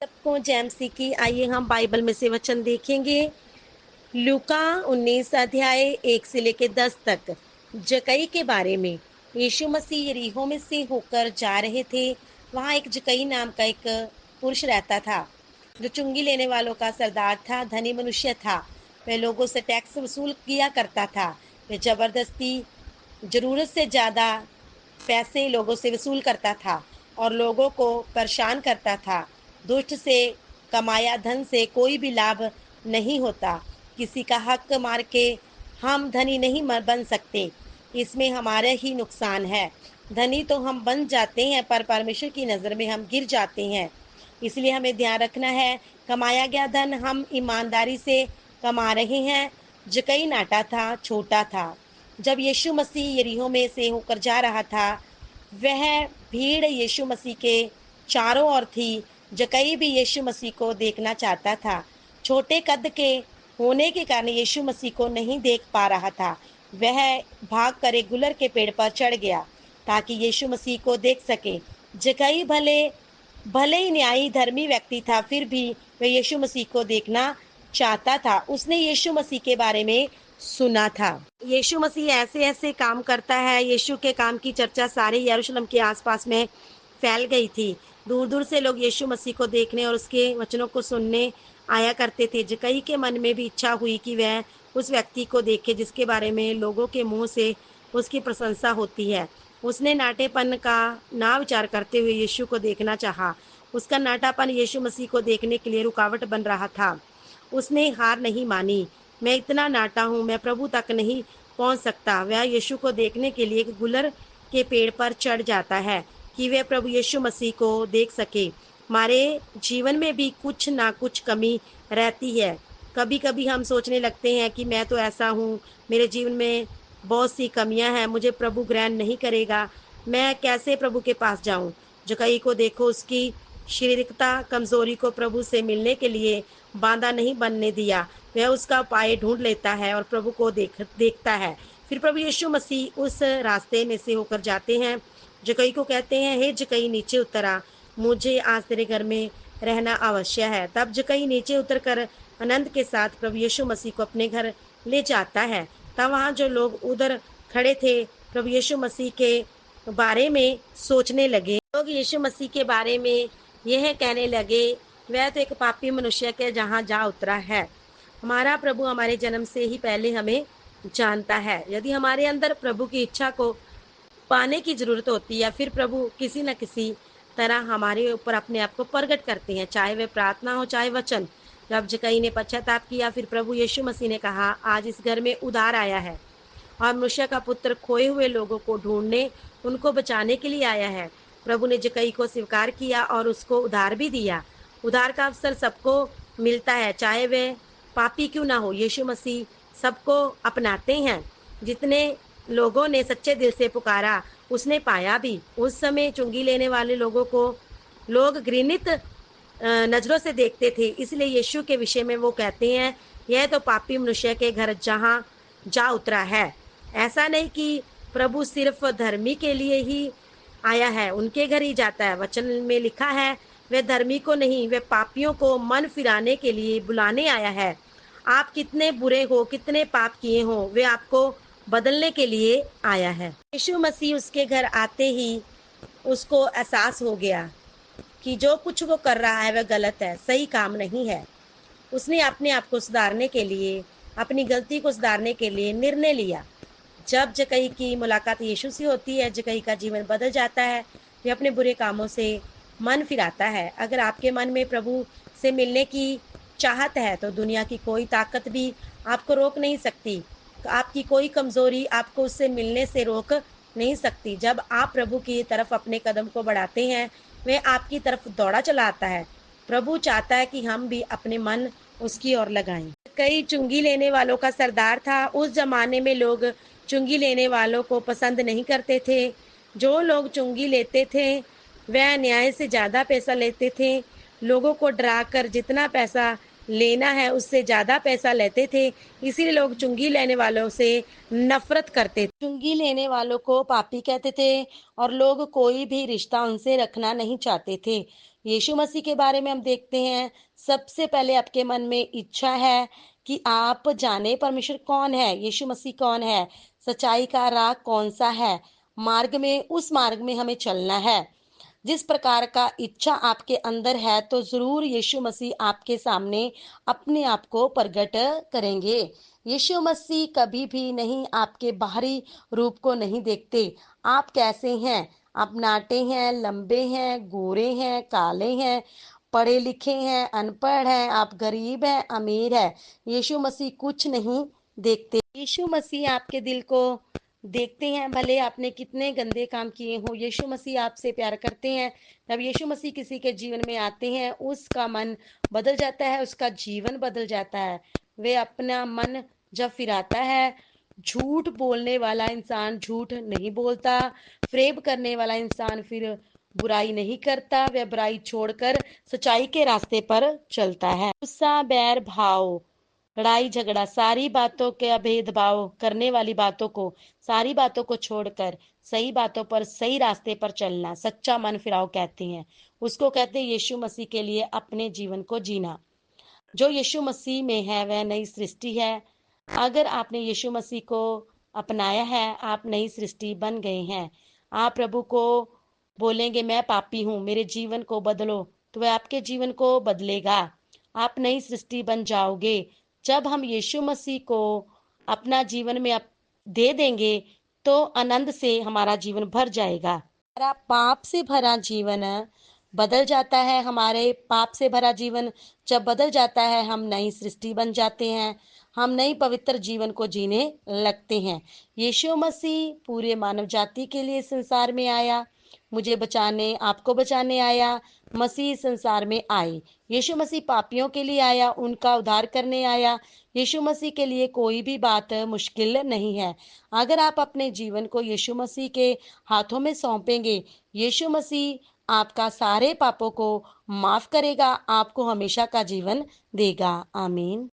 सबको जय मसीह की। आइए हम बाइबल में से वचन देखेंगे। लूका 19 अध्याय 1 से लेकर 10 तक जकई के बारे में। यीशु मसीह यरीहो में से होकर जा रहे थे। वहाँ एक जकई नाम का एक पुरुष रहता था, जो चुंगी लेने वालों का सरदार था। धनी मनुष्य था। वह लोगों से टैक्स वसूल किया करता था। वह जबरदस्ती जरूरत से ज्यादा पैसे लोगों से वसूल करता था और लोगों को परेशान करता था। दुष्ट से कमाया धन से कोई भी लाभ नहीं होता। किसी का हक मार के हम धनी नहीं बन सकते, इसमें हमारा ही नुकसान है। धनी तो हम बन जाते हैं, पर परमेश्वर की नज़र में हम गिर जाते हैं। इसलिए हमें ध्यान रखना है, कमाया गया धन हम ईमानदारी से कमा रहे हैं। जकई नाटा था, छोटा था। जब यीशु मसीह यरीहो में से होकर जा रहा था, वह भीड़ यीशु मसीह के चारों ओर थी। जकई भी यीशु मसीह को देखना चाहता था। छोटे कद के होने के कारण यीशु मसीह को नहीं देख पा रहा था। वह भाग कर एक गुलर के पेड़ पर चढ़ गया ताकि यीशु मसीह को देख सके। जकई भले भले ही न्यायी धर्मी व्यक्ति था, फिर भी वह यीशु मसीह को देखना चाहता था। उसने यीशु मसीह के बारे में सुना था। यीशु मसीह ऐसे ऐसे काम करता है। यीशु के काम की चर्चा सारे यरूशलेम के आसपास में फैल गई थी। दूर दूर से लोग यीशु मसीह को देखने और उसके वचनों को सुनने आया करते थे। जकई के मन में भी इच्छा हुई कि वह उस व्यक्ति को देखे जिसके बारे में लोगों के मुंह से उसकी प्रशंसा होती है। उसने नाटेपन का ना विचार करते हुए यीशु को देखना चाहा। उसका नाटापन यीशु मसीह को देखने के लिए रुकावट बन रहा था। उसने हार नहीं मानी। मैं इतना नाटा हूँ, मैं प्रभु तक नहीं पहुँच सकता। वह यीशु को देखने के लिए एक गुलर के पेड़ पर चढ़ जाता है कि वह प्रभु यीशु मसीह को देख सके। हमारे जीवन में भी कुछ ना कुछ कमी रहती है। कभी कभी हम सोचने लगते हैं कि मैं तो ऐसा हूँ, मेरे जीवन में बहुत सी कमियां हैं, मुझे प्रभु ग्रहण नहीं करेगा, मैं कैसे प्रभु के पास जाऊं। जकई को देखो, उसकी शारीरिकता कमजोरी को प्रभु से मिलने के लिए बांधा नहीं बनने दिया। वह उसका उपाय ढूंढ लेता है और प्रभु को देखता है। फिर प्रभु यीशु मसीह उस रास्ते में से होकर जाते हैं। जकई को कहते हैं, हे जकई नीचे उतर आ, मुझे आज तेरे घर में रहना अवश्य है। तब जकई नीचे उतरकर आनंद के साथ प्रभु यीशु मसीह को अपने घर ले जाता है। तब वहाँ जो लोग उधर खड़े थे, प्रभु यीशु मसीह के बारे में सोचने लगे। लोग यीशु मसीह के बारे में यह कहने लगे, वह तो एक पापी मनुष्य के जहाँ जा उतरा है। हमारा प्रभु हमारे जन्म से ही पहले हमें जानता है। यदि हमारे अंदर प्रभु की इच्छा को पाने की जरूरत होती है, फिर प्रभु किसी न किसी तरह हमारे ऊपर अपने आप को प्रकट करते हैं, चाहे वह प्रार्थना हो चाहे वचन। जब जकई ने पश्चाताप किया, फिर प्रभु यीशु मसीह ने कहा, आज इस घर में उद्धार आया है और मनुष्य का पुत्र खोए हुए लोगों को ढूंढने, उनको बचाने के लिए आया है। प्रभु ने जकई को स्वीकार किया और उसको उद्धार भी दिया। उद्धार का अवसर सबको मिलता है, चाहे वे पापी क्यों ना हो। यीशु मसीह सबको अपनाते हैं। जितने लोगों ने सच्चे दिल से पुकारा, उसने पाया भी। उस समय चुंगी लेने वाले लोगों को लोग घृणित नजरों से देखते थे। इसलिए यीशु के विषय में वो कहते हैं, यह तो पापी मनुष्य के घर जहाँ जा उतरा है। ऐसा नहीं कि प्रभु सिर्फ धर्मी के लिए ही आया है, उनके घर ही जाता है। वचन में लिखा है, वह धर्मी को नहीं, वह पापियों को मन फिराने के लिए बुलाने आया है। आप कितने बुरे हो, कितने पाप किए हो, वे आपको बदलने के लिए आया है। यीशु मसीह उसके घर आते ही उसको एहसास हो गया कि जो कुछ वो कर रहा है वह गलत है, सही काम नहीं है। उसने अपने आप को सुधारने के लिए, अपनी गलती को सुधारने के लिए निर्णय लिया। जब जकई की मुलाकात यीशु से होती है, जकई का जीवन बदल जाता है। वह अपने बुरे कामों से मन फिराता है। अगर आपके मन में प्रभु से मिलने की चाहत है, तो दुनिया की कोई ताकत भी आपको रोक नहीं सकती। आपकी कोई कमजोरी आपको उससे मिलने से रोक नहीं सकती। जब आप प्रभु की तरफ अपने कदम को बढ़ाते हैं, वह आपकी तरफ दौड़ा चला आता है। प्रभु चाहता है कि हम भी अपने मन उसकी ओर लगाएं। कई चुंगी लेने वालों का सरदार था। उस जमाने में लोग चुंगी लेने वालों को पसंद नहीं करते थे। जो लोग चुंगी लेते थे वह न्याय से ज़्यादा पैसा लेते थे। लोगों को डरा कर जितना पैसा लेना है उससे ज़्यादा पैसा लेते थे। इसीलिए लोग चुंगी लेने वालों से नफरत करते थे। चुंगी लेने वालों को पापी कहते थे और लोग कोई भी रिश्ता उनसे रखना नहीं चाहते थे। यीशु मसीह के बारे में हम देखते हैं, सबसे पहले आपके मन में इच्छा है कि आप जाने परमेश्वर कौन है, यीशु मसीह कौन है, सच्चाई का राह कौन-सा है, मार्ग में उस मार्ग में हमें चलना है। जिस प्रकार का इच्छा आपके अंदर है तो ज़रूर यीशु मसीह आपके सामने अपने आप को प्रकट करेंगे। यीशु मसीह कभी भी नहीं आपके बाहरी रूप को नहीं देखते। आप कैसे हैं? आप नाटे हैं, लंबे हैं, गोरे हैं, काले हैं, पढ़े लिखे हैं, अनपढ़ हैं, आप गरीब हैं, अमीर हैं। यीशु मसीह कुछ नहीं देखते। यीशु मसीह आपके दिल को देखते हैं, भले आपने कितने गंदे काम किए हों, यीशु मसीह आपसे प्यार करते हैं। जब यीशु मसीह किसी के जीवन में आते हैं, उसका मन बदल जाता है, उसका जीवन बदल जाता है। वे अपना मन जब फिराता है, झूठ बोलने वाला इंसान झूठ नहीं बोलता, फरेब करने वाला इंसान फिर बुराई नहीं करता, वह बुराई छोड़कर सच्चाई के रास्ते पर चलता है। गुस्सा, बैर भाव, लड़ाई झगड़ा, सारी बातों के भेदभाव करने वाली बातों को, सारी बातों को छोड़कर सही बातों पर, सही रास्ते पर चलना, सच्चा मन फिराव कहते हैं। उसको कहते हैं यीशु मसीह के लिए अपने जीवन को जीना। जो यीशु मसीह में है वह नई सृष्टि है। अगर आपने यीशु मसीह को अपनाया है, आप नई सृष्टि बन गए हैं। आप प्रभु को बोलेंगे मैं पापी हूँ, मेरे जीवन को बदलो, तो वह आपके जीवन को बदलेगा। आप नई सृष्टि बन जाओगे। जब हम यीशु मसीह को अपना जीवन में दे देंगे तो आनंद से हमारा जीवन भर जाएगा। हमारा पाप से भरा जीवन बदल जाता है। हमारे पाप से भरा जीवन जब बदल जाता है, हम नई सृष्टि बन जाते हैं। हम नई पवित्र जीवन को जीने लगते हैं। यीशु मसीह पूरे मानव जाति के लिए संसार में आया, मुझे बचाने, आपको बचाने आया। मसीह संसार में आए। यीशु मसीह पापियों के लिए आया, उनका उद्धार करने आया। यीशु मसीह के लिए कोई भी बात मुश्किल नहीं है। अगर आप अपने जीवन को यीशु मसीह के हाथों में सौंपेंगे, यीशु मसीह आपका सारे पापों को माफ करेगा, आपको हमेशा का जीवन देगा। आमीन।